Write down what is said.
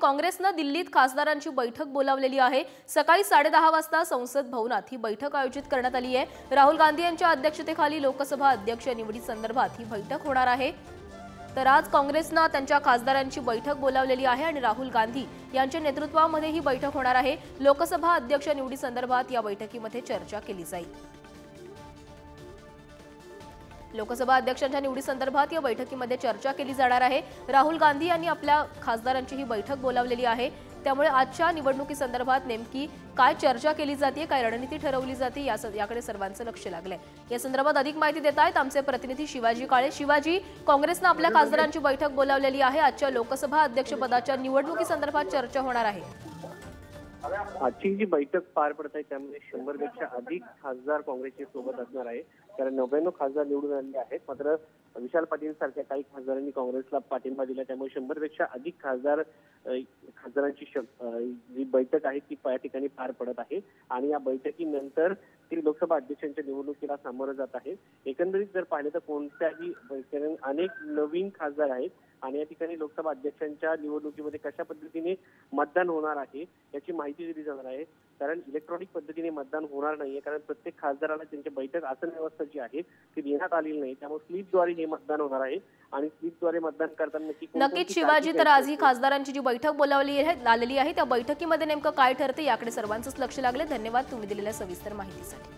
काँग्रेसनं दिल्लीत खासदारांची बैठक बोलावलेली आहे। सकाळी 10:30 वाजता संसद भवनात ही बैठक आयोजित करण्यात आली आहे। राहुल गांधी यांच्या अध्यक्षतेखाली लोकसभा अध्यक्ष निवडीसंदर्भात ही बैठक होणार आहे। तर आज काँग्रेसनं त्यांच्या खासदारांची बैठक बोलावलेली आहे आणि राहुल गांधी यांच्या नेतृत्वामध्ये ही बैठक होणार आहे। लोकसभा अध्यक्ष निवडीसंदर्भात या बैठकीमध्ये चर्चा केली जाईल। लोकसभा अध्यक्षांच्या निवडीसंदर्भात या बैठकीमध्ये चर्चा केली जाणार आहे। राहुल गांधी यांनी आपल्या खासदारांची ही बैठक बोलावलेली आहे। त्यामुळे आजच्या निवडणुकीसंदर्भात नेमकी काय चर्चा केली जाते, काय रणनीती ठरवली जाते याकडे सर्वांचं लक्ष लागलंय। या संदर्भात अधिक माहिती देत आहेत आमचे प्रतिनिधी शिवाजी काळे। शिवाजी, काँग्रेसनं आपल्या खासदारांची बैठक बोलावलेली आहे। आजच्या लोकसभा अध्यक्षपदाच्या निवडणुकीसंदर्भात चर्चा होणार आहे। आजची जी बैठक पार पडत आहे त्यामध्ये 100 पेक्षा अधिक खासदार काँग्रेसच्या सोबत असणार आहे। कारण 99 खासदार निवडून आलेले आहेत। मात्र विशाल पाटील सारख्या काही खासदारांनी काँग्रेसला पाठिंबा दिला, त्यामुळे 100 पेक्षा अधिक खासदारांची जी बैठक आहे ती या ठिकाणी पार पडत आहे। आणि या बैठकीनंतर ती लोकसभा अध्यक्षांच्या निवडणुकीला सामोरं जात आहे। एकंदरीत जर पाहिले तर कोणत्याही अनेक नवीन खासदार आहेत आणि या ठिकाणी लोकसभा अध्यक्षांच्या निवडणुकीमध्ये कशा पद्धतीने मतदान होणार आहे याची माहिती दिली जाणार आहे। कारण इलेक्ट्रॉनिक पद्धतीने मतदान होणार नाहीये, कारण प्रत्येक खासदाराला त्यांची बैठक आसन व्यवस्था जी आहे ती देण्यात आलेली नाही। त्यामुळे स्लिपद्वारे हे मतदान होणार आहे आणि स्लिपद्वारे मतदान करताना नक्कीच शिवाजी, तर आज ही खासदारांची जी बैठक बोलावली आलेली आहे त्या बैठकीमध्ये नेमकं काय ठरते याकडे सर्वांचंच लक्ष लागले। धन्यवाद तुम्ही दिलेल्या सविस्तर माहितीसाठी।